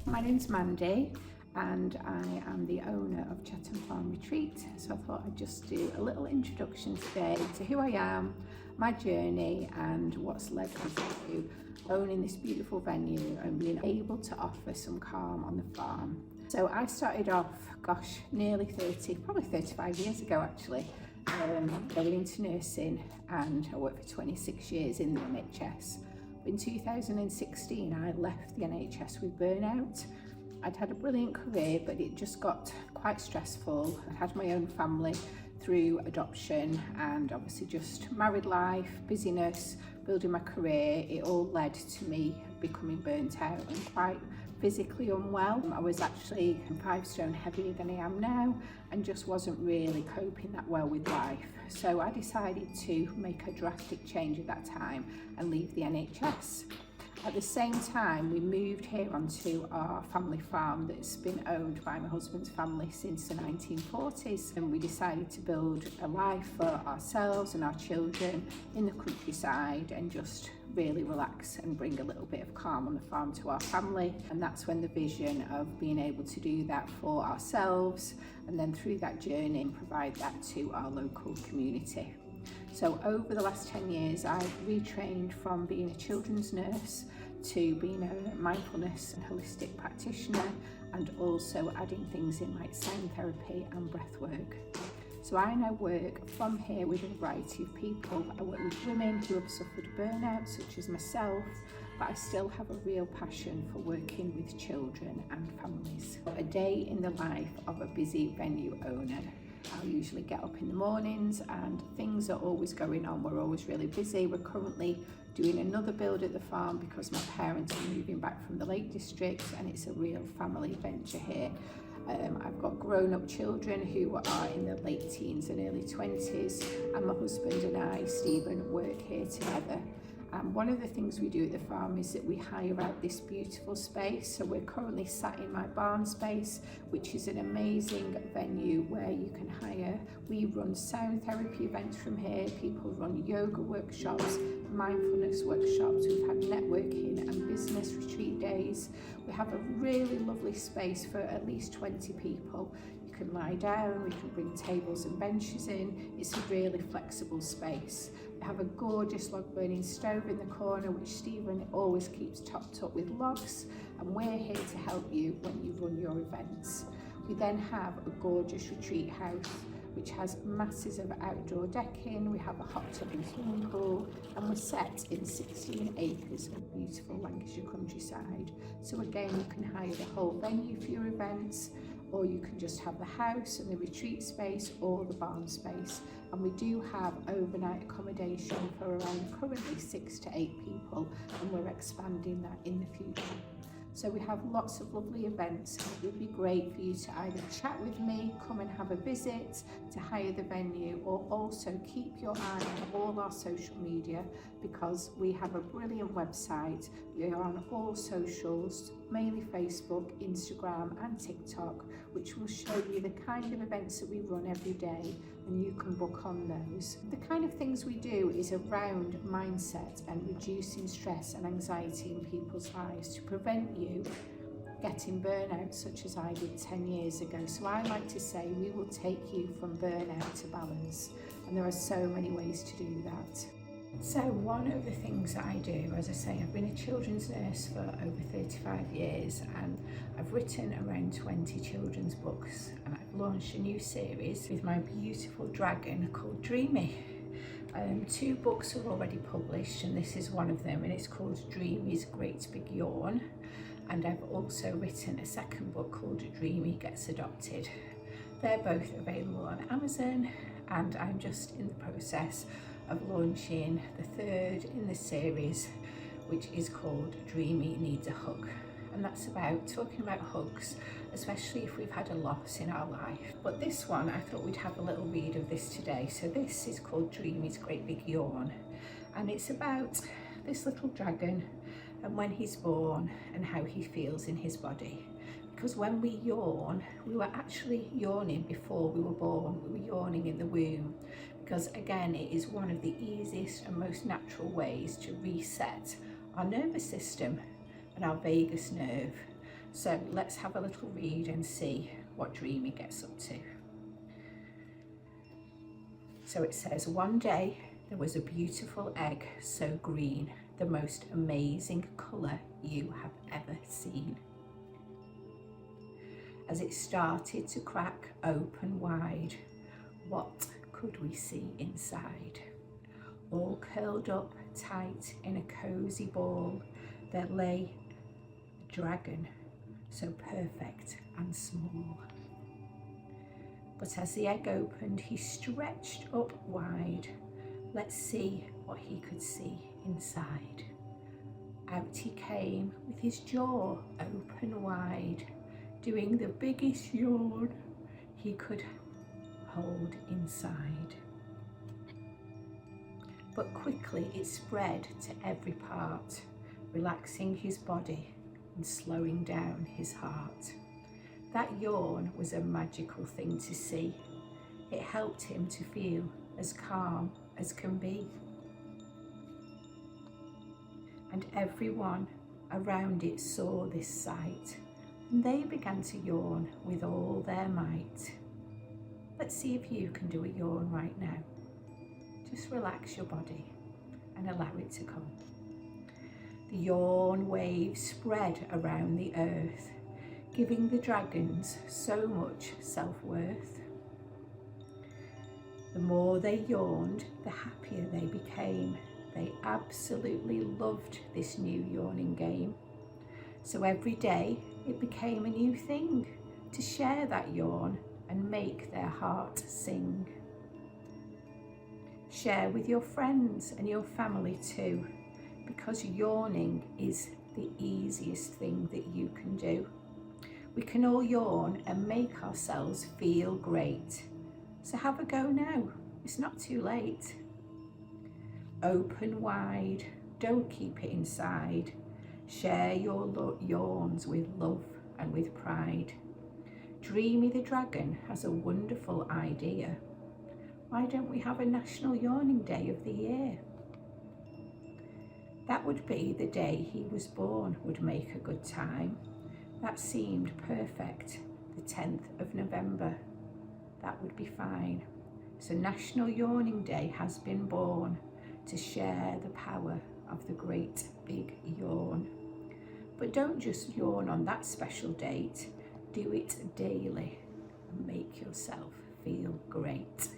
My name's Mandy and I am the owner of Chetham Farm Retreat, so I thought I'd just do a little introduction today to who I am, my journey and what's led me to owning this beautiful venue and being able to offer some calm on the farm. So I started off, nearly 30, probably 35 years ago actually, going into nursing, and I worked for 26 years in the NHS. In 2016 I left the NHS with burnout. I'd had a brilliant career, but it just got quite stressful. I had my own family through adoption and obviously just married life, busyness, building my career. It all led to me becoming burnt out and quite physically unwell. I was actually 5 stone heavier than I am now and just wasn't really coping that well with life. So I decided to make a drastic change at that time and leave the NHS. At the same time, we moved here onto our family farm that's been owned by my husband's family since the 1940s, and we decided to build a life for ourselves and our children in the countryside and just really relax and bring a little bit of calm on the farm to our family. And that's when the vision of being able to do that for ourselves and then through that journey provide that to our local community. So over the last 10 years, I've retrained from being a children's nurse to being a mindfulness and holistic practitioner, and also adding things in like sound therapy and breath work. So I now work from here with a variety of people. I work with women who have suffered burnout, such as myself, but I still have a real passion for working with children and families. A day in the life of a busy venue owner. I'll usually get up in the mornings and things are always going on. We're always really busy. We're currently doing another build at the farm because my parents are moving back from the Lake District and it's a real family venture here. I've got grown-up children who are in their late teens and early 20s, and my husband and I, Stephen, work here together. One of the things we do at the farm is that we hire out this beautiful space. So we're currently sat in my barn space, which is an amazing venue where you can hire. We run sound therapy events from here. People run yoga workshops, mindfulness workshops. We've had networking and business retreat days. We have a really lovely space for at least 20 people. You can lie down, we can bring tables and benches in. It's a really flexible space. We have a gorgeous log burning stove in the corner, which Stephen always keeps topped up with logs, and we're here to help you when you run your events. We then have a gorgeous retreat house which has masses of outdoor decking. We have a hot tub and swimming pool, and we're set in 16 acres of beautiful Lancashire countryside. So again, you can hire the whole venue for your events, or you can just have the house and the retreat space or the barn space. And we do have overnight accommodation for around currently 6 to 8 people, and we're expanding that in the future. So we have lots of lovely events. It would be great for you to either chat with me, come and have a visit, to hire the venue, or also keep your eye on all our social media, because we have a brilliant website. We are on all socials, mainly Facebook, Instagram and TikTok, which will show you the kind of events that we run every day, and you can book on those. The kind of things we do is around mindset and reducing stress and anxiety in people's lives to prevent you getting burnout, such as I did 10 years ago. So I like to say we will take you from burnout to balance, and there are so many ways to do that. So one of the things that I do, as I say, I've been a children's nurse for over 35 years, and I've written around 20 children's books, and I've launched a new series with my beautiful dragon called Dreamy. 2 books are already published, and this is one of them, and it's called Dreamy's Great Big Yawn. And I've also written a second book called Dreamy Gets Adopted. They're both available on Amazon, and I'm just in the process of launching the 3rd in the series, which is called Dreamy Needs a Hug. And that's about talking about hugs, especially if we've had a loss in our life. But this one, I thought we'd have a little read of this today. So this is called Dreamy's Great Big Yawn, and it's about this little dragon and when he's born and how he feels in his body. Because when we yawn, we were actually yawning before we were born. We were yawning in the womb, because again, it is one of the easiest and most natural ways to reset our nervous system and our vagus nerve. So let's have a little read and see what Dreamy gets up to. So it says, one day there was a beautiful egg, so green, the most amazing colour you have ever seen. As it started to crack open wide, what could we see inside? All curled up tight in a cosy ball, there lay a dragon, so perfect and small. But as the egg opened, he stretched up wide. Let's see what he could see inside. Out he came with his jaw open wide, doing the biggest yawn he could hold inside. But quickly it spread to every part, relaxing his body and slowing down his heart. That yawn was a magical thing to see. It helped him to feel as calm as can be. And everyone around it saw this sight, and they began to yawn with all their might. Let's see if you can do a yawn right now. Just relax your body and allow it to come. The yawn wave spread around the earth, giving the dragons so much self-worth. The more they yawned, the happier they became. They absolutely loved this new yawning game. So every day it became a new thing to share that yawn and make their heart sing. Share with your friends and your family too, because yawning is the easiest thing that you can do. We can all yawn and make ourselves feel great. So have a go now, it's not too late. Open wide, don't keep it inside. Share your yawns with love and with pride. Dreamy the dragon has a wonderful idea. Why don't we have a National Yawning Day of the year? That would be the day he was born, would make a good time. That seemed perfect, the 10th of November. That would be fine. So National Yawning Day has been born to share the power of the great big yawn. But don't just yawn on that special date, do it daily and make yourself feel great.